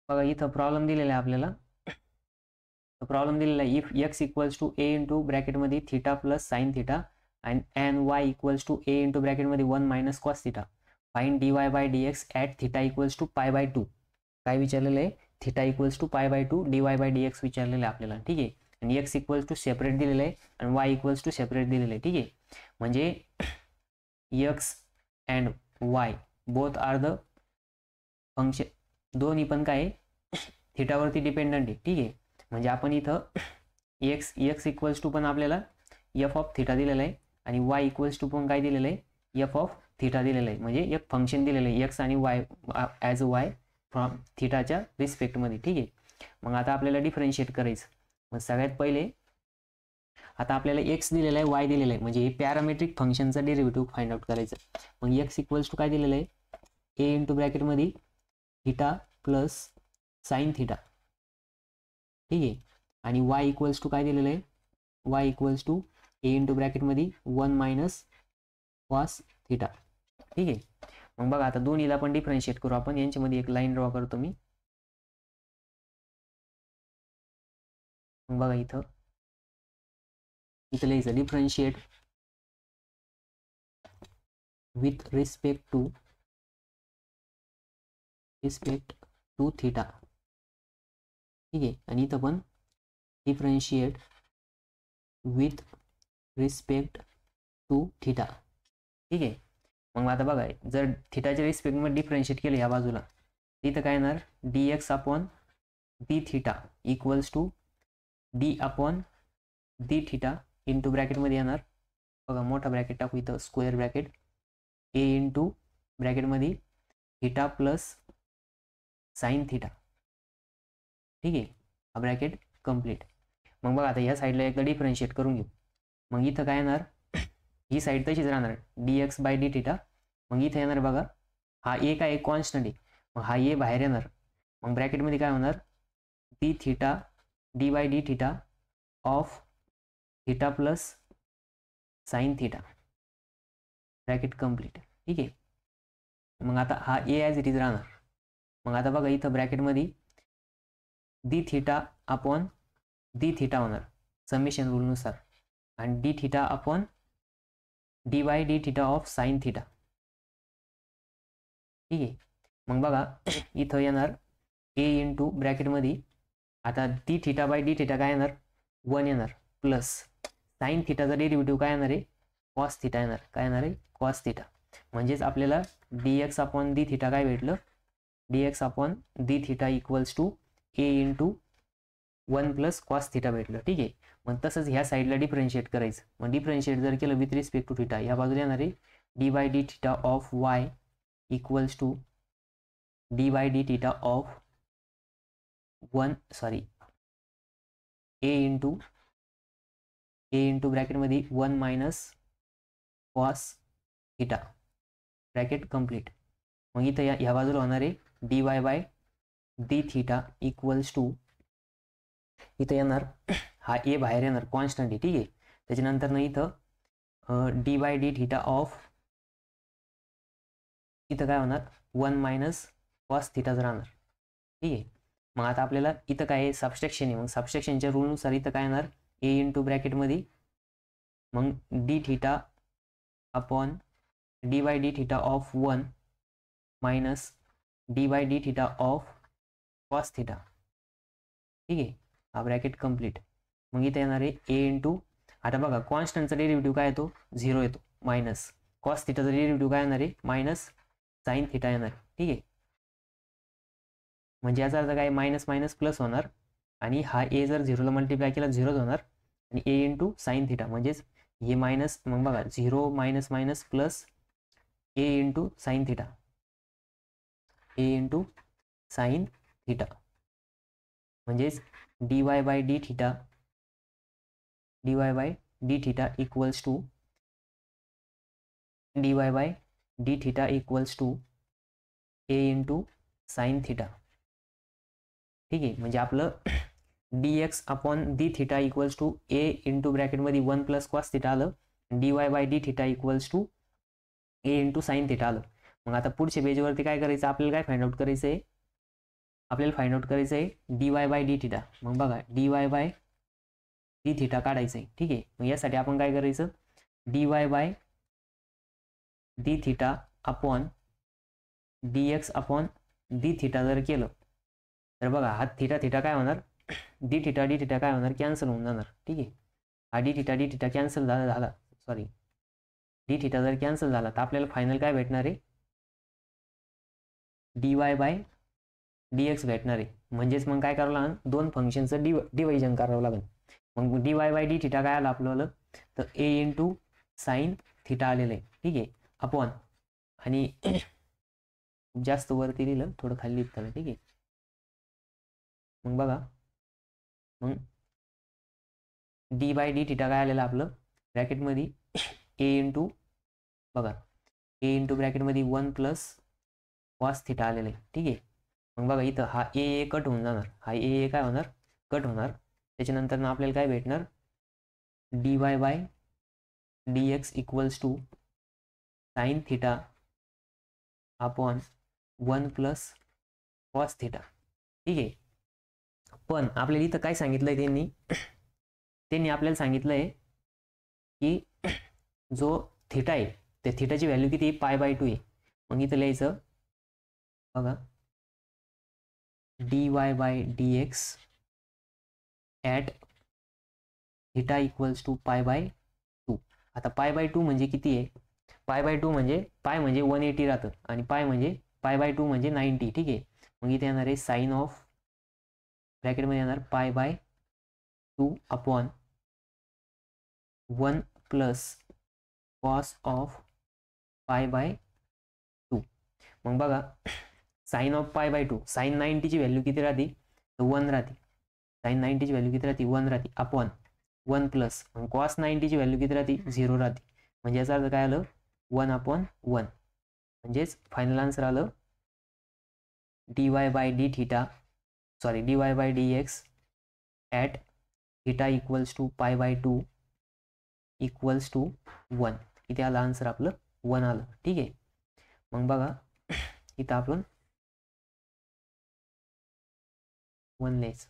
बघा इथं प्रॉब्लेम दिलेला आहे आपल्याला. प्रॉब्लेम दिलेला आहे if x equals to A into ब्रॅकेटमध्ये theta plus sine theta and y equals to A into ब्रॅकेटमध्ये 1 minus cos theta find dy by dx at theta equals to pi by 2. काय विचारलेलं आहे? Theta equals to pi by 2 dy by dx विचारलेलं आहे आपल्याला. ठीक आहे. आणि एक्स इक्वल्स टू सेपरेट दिलेलं आहे आणि वाय इक्वल्स टू सेपरेट दिलेलं आहे. ठीक आहे. म्हणजे X and Y both are the function, दोन्ही पण काय थिटावरती डिपेंडंट आहे. ठीक आहे. म्हणजे आपण इथं एक्स इक्वल्स टू पण आपल्याला एफ ऑफ थिटा दिलेला आहे आणि वाय इक्वल्स टू पण काय दिलेलं आहे? एफ ऑफ थिटा दिलेलं आहे. म्हणजे एक फंक्शन दिलेलं आहे एक्स आणि y as a y from थिटाच्या रिस्पेक्टमध्ये. ठीक आहे. मग आता आपल्याला डिफरन्शिएट करायचं. मग सगळ्यात पहिले आता आपल्याला एक्स दिलेला आहे, वाय दिलेला आहे, म्हणजे हे पॅरामेट्रिक फंक्शनचा डेरिव्हेटिव्ह फाइंड आउट करायचं. मग एक्स इक्वल्स टू काय दिलेलं आहे? ए इंटू ब्रॅकेटमध्ये थिटा प्लस साईन थिटा. ठीक आहे. आणि वाय इक्वल्स टू काय दिलेलं आहे? Y equals to A into ब्रॅकेटमध्ये 1 मायनस कॉस थिटा. ठीक आहे. मग बघा आता दोन्हीला पण डिफरन्शिएट करू आपण. यांच्यामध्ये एक लाईन ड्रॉ करतो मी. मग बघा इथं लिहायचं differentiate with respect to theta. ठीक आहे. आणि इथं पण differentiate with respect to theta. ठीक आहे. मग आता बघा जर थिटाच्या रिस्पेक्टमध्ये डिफरन्शिएट केलं या बाजूला, तिथं काय येणार? dx upon d theta equals to d upon d theta into ब्रॅकेटमध्ये येणार. बघा मोठा ब्रॅकेट टाकू इथं, स्क्वेअर ब्रॅकेट, ए इंटू ब्रॅकेटमध्ये थिटा प्लस साईन थिटा. ठीक आहे. हा ब्रॅकेट कम्प्लीट. मग बघा आता ह्या साईडला एकदा डिफरन्शिएट करून घेऊ. मग इथं काय येणार? ही साईड तशीच राहणार dx बाय डी थिटा. मग इथं येणार बघा हा ए काय कॉन्स्टंट आहे, मग हा ए बाहेर येणार. मग ब्रॅकेटमध्ये काय होणार? D theta d by d theta of theta plus sine theta. Bracket complete. ठीक आहे. मग आता हा ए ॲज इट इज राहणार. मग आता बघा इथं ब्रॅकेटमध्ये d theta upon d theta होणार समेशन रूलनुसार आणि d theta upon d by d theta of sine theta. ठीक आहे. मग बघा इथं येणार ए इंटू ब्रॅकेटमध्ये आता D theta by d theta काय येणार? 1 येणार प्लस साईन थिटाचा डेरिव्हेटिव्ह काय येणार आहे? कॉस थिटा येणार. काय येणार आहे? Cos theta. म्हणजेच आपल्याला dx अपॉन डी थिटा काय भेटलं? dx upon d theta equals to A into 1 plus cos theta भेटलं. ठीक आहे. मग तसंच ह्या साईडला डिफरन्शिएट करायचं. मग डिफरन्शिएट जर केलं विथ रिस्पेक्ट टू थिटा, या बाजूला येणार आहे d by d theta of y equals to d by d theta of a into ब्रॅकेटमध्ये 1 minus cos theta. Bracket complete. मग इथं ह्या बाजूला होणार आहे d y by d theta equals to, इथं येणार हा ए बाहेर येणार कॉन्स्टंट आहे. ठीक आहे. त्याच्यानंतर ना इथं d by d theta of, इथं काय होणार? 1 मायनस कॉस थिटाच राहणार. ठीक आहे. मग आता आपल्याला इथं काय आहे? सबस्ट्रॅक्शन आहे. मग सबस्ट्रॅक्शनच्या रूलनुसार इथं काय येणार? ए इंटू ब्रॅकेटमध्ये मग d theta upon d by d theta of 1 minus d by d theta of cos theta. ठीक आहे. हा ब्रॅकेट कम्प्लीट. मग इथे येणार आहे ए इंटू, आता बघा कॉन्स्टंटचा डेरिव्हेटिव्ह काय येतो? 0 येतो मायनस कॉस थिटाचा डेरिव्हेटिव्ह काय येणार आहे? मायनस साईन थिटा येणार. ठीक आहे. म्हणजे याचा अर्थ काय? मायनस मायनस प्लस होणार आणि हा ए जर 0ला मल्टिप्लाय केला 0च होणार आणि ए इंटू साईन थिटा म्हणजेच हे मायनस. मग बघा 0 minus minus plus a into sine theta, a into sine theta म्हणजेच d y by d theta equals to d y by d theta equals to A into sine theta. ठीक आहे. म्हणजे आपलं dx upon d theta equals to A into ब्रॅकेटमध्ये 1 plus cos theta आलं, d y by d theta equals to A into sine theta आलं. मग आता पुढच्या पेजवरती काय करायचं? आपल्याला काय फाइंड आउट करायचं आहे? आपल्याला फाइंड आउट करायचं आहे dy बाय डी थिटा. मग बघा dy बाय डी थिटा काढायचं आहे. ठीक आहे. मग यासाठी आपण काय करायचं, dy by d theta upon dx upon d theta जर केलं तर बघा हा थिटा थिटा काय होणार, डी थिटा काय होणार, कॅन्सल होऊन जाणार. ठीक आहे. हा डी थिटा कॅन्सल झाला सॉरी डी थिटा जर कॅन्सल झाला तर आपल्याला फायनल काय भेटणार आहे, dy बाय dx भेटणार आहे. म्हणजेच मग काय करावं लागेल, दोन फंक्शनचं डिव्हिजन करावं लागेल. मग dy बाय डी थिटा काय आलं आपल्याला, तर a इंटू साईन थिटा आलेलं आहे. ठीक आहे. अपॉन आणि जास्त वरती लिहिलं, थोडं खाली लिहिलं. ठीक आहे. मग बघा मग डी बाय डी थिटा काय आलेलं आपलं ब्रॅकेटमध्ये ए इंटू बघा ए इंटू ब्रॅकेटमध्ये 1 प्लस कॉस थिटा आलेलं आहे. ठीक आहे. मग बघा इथं हा ए कट होऊन जाणार, हा ए काय होणार, कट होणार. त्याच्यानंतर आपल्याला काय भेटणार, d y by d x equals to sine theta upon 1 plus cos theta. ठीक आहे. पण आपल्याला इथं काय सांगितलंय त्यांनी आपल्याला सांगितलंय की जो थिटा आहे त्या थिटाची व्हॅल्यू किती आहे, π/2 आहे. मग इथं लिहायचं बघा dy by d x at theta equals to π/2. आता π/2 म्हणजे किती आहे, π/2 म्हणजे पाय म्हणजे 180 राहतं आणि पाय म्हणजे π/2 म्हणजे 90. ठीक आहे. मग इथे येणार आहे साईन ऑफ ब्रॅकेटमध्ये येणार π/2 अपॉन 1 प्लस कॉस ऑफ π/2. मग बघा साईन ऑफ π/2, साईन 90ची व्हॅल्यू किती राहते, तर 1 राहते. साईन 90ची व्हॅल्यू किती राहते, 1 राहते. अपॉन 1 प्लस कॉस 90ची व्हॅल्यू किती राहते, 0 राहते. म्हणजे याचा अर्थ काय आलं, 1/1. म्हणजेच फायनल आन्सर आलं dy by d theta sorry dy by d x at theta equals to π/2 equals to 1. इथे आलं आन्सर आपलं 1 आलं. ठीक आहे. मग बघा इथं आपण 1 लिहायचं.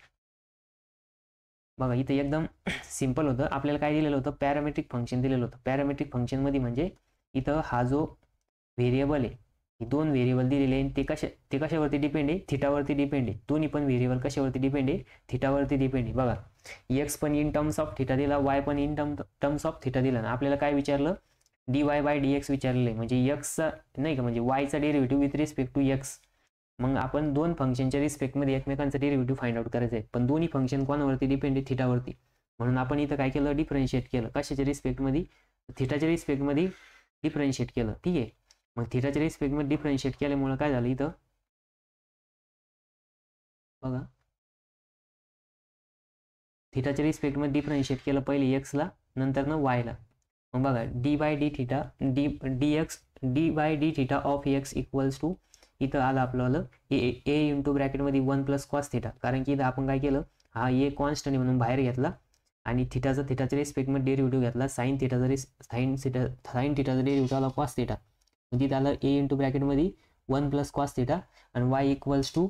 बघा इथं एकदम सिम्पल होतं. आपल्याला काय दिलेलं होतं, पॅरामेट्रिक फंक्शन दिलेलं होतं. पॅरामेट्रिक फंक्शनमध्ये म्हणजे इथं हा जो व्हेरिएबल आहे, ही दोन व्हेरिएबल दिलेले आहे. ते कशावरती डिपेंड आहे, थिटावरती डिपेंड आहे. दोन्ही पण व्हेरिएबल कशावरती डिपेंड आहे, थिटावरती डिपेंड आहे. बघा एक्स पण इन टर्म्स ऑफ थिटा दिला, वाय पण इन टर्म्स ऑफ थिटा दिला. आपल्याला काय विचारलं, dy बाय डी एक्स विचारलेलं आहे. म्हणजे एक्सचा नाही का, म्हणजे वायचा derivative with respect to x. मग आपण दोन फंक्शनच्या रिस्पेक्टमध्ये एकमेकांचा डेरिव्हेटिव्ह फाइंड आउट करायचं आहे. पण दोन्ही फंक्शन कोणावरती डिपेंड आहे, थिटावरती. म्हणून आपण इथं काय केलं, डिफरन्शिएट केलं. कशाच्या रिस्पेक्टमध्ये, थिटाच्या रिस्पेक्टमध्ये डिफरन्शिएट केलं. ठीक आहे. मग थिटाच्या रिस्पेक्टमध्ये डिफरन्शिएट केल्यामुळे काय झालं, इथं बघा थिटाच्या रिस्पेक्टमध्ये डिफरन्शिएट केलं पहिले एक्सला, नंतर ना वायला. मग बघा d by d theta d by d theta of x equals to इथं आलं आपलं ए इंटू ब्रॅकेटमध्ये 1 प्लस कॉस थिटा. कारण की इथं आपण काय केलं, हा ए कॉन्स्टंट म्हणून बाहेर घेतला आणि थिटाच्या रिस्पेक्टमध्ये डेरिव्हेटिव्ह घेतला. साईन थिटाचा डेरिव्हेटिव्ह आला कॉस थिटा. म्हणजे तिथं आलं ए इंटू ब्रॅकेटमध्ये 1 प्लस कॉस थिटा आणि y equals to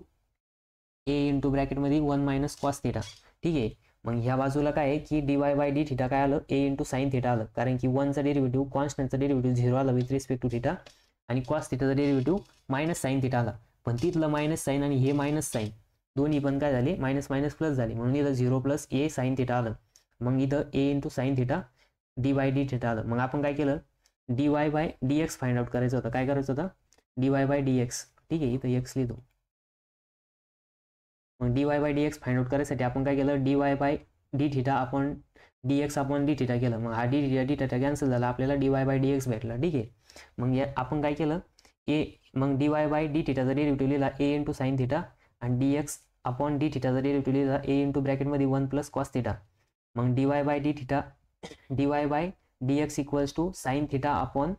A into ब्रॅकेटमध्ये 1 मायनस कॉस थिटा. ठीक आहे. मग ह्या बाजूला काय आहे की dy बाय डी थिटा काय आलं, ए इंटू साईन थिटा आलं. कारण की 1चा डेरिव्हेटिव्ह कॉन्स्टंटचा डेरिव्हेटिव्ह 0 आला विथ रिस्पेक्ट टू थिटा आणि कॉस थिटाचा डेरिव्हेटिव्ह मायनस साईन थिटा आला. पण तिथलं मायनस साईन आणि हे मायनस साईन दोन्ही पण काय झाले, मायनस मायनस प्लस झाले. म्हणून इथं 0 प्लस ए साईन थिटा आलं. मग इथं a into sine theta d by d theta आलं. मग आपण काय केलं, dy by d x find out करायचं होतं. काय करायचं होतं, dy बाय डी एक्स. ठीक आहे. इथं एक्स लिहितो. मग dy by d x find out करायसाठी आपण काय केलं, dy बाय डी थिटा आपण dx अपॉन डी थिटा केलं. मग हा डी थिटा कॅन्सल झाला, आपल्याला dy बाय डी एक्स भेटला. ठीक आहे. मग आपण काय केलं, मग dy बाय डी थिटाचा डेरिव्हेटिव्ह लिहिला ए इंटू साईन थिटा आणि dx अपॉन डी थिटाचा डेरिव्हेटिव्ह लिहिला ए इंटू ब्रॅकेटमध्ये 1 प्लस कॉस थिटा. मग dy by d theta dy by d x equals to sine theta upon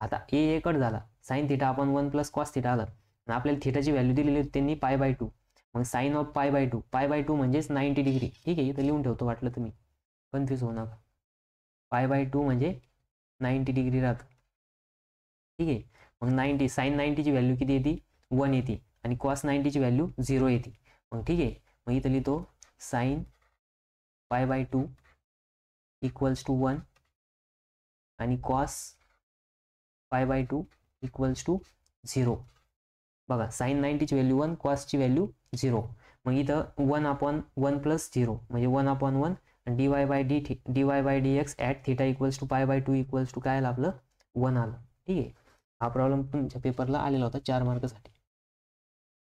आता ए कट झाला, sine theta upon 1 plus cos theta आलं. आणि आपल्याला थिटाची व्हॅल्यू दिलेली होती त्यांनी π/2. मग साईन ऑफ π/2 म्हणजेच 90 डिग्री. ठीक आहे. इथं लिहून ठेवतो, वाटलं तुम्ही कन्फ्यूज होऊ नका. π/2 म्हणजे 90 डिग्री राहतं. ठीक आहे. मग 90 साईन 90ची व्हॅल्यू किती येते, 1 येते. आणि कॉस 90ची व्हॅल्यू 0 येते. मग ठीक आहे, मग इथं लिहितो साईन π/2 इक्वल्स टू 1 आणि कॉस π/2 इक्वल्स टू 0. बघा साईन 90ची व्हॅल्यू 1, कॉसची व्हॅल्यू 0. मग इथं 1/1 प्लस 0 म्हणजे 1/1 आणि dy/dx at theta equals to π/2 equals to काय आलं आपलं 1 आलं. ठीक आहे, हा प्रॉब्लेम तुमच्या पेपरला आलेला होता 4 मार्कासाठी.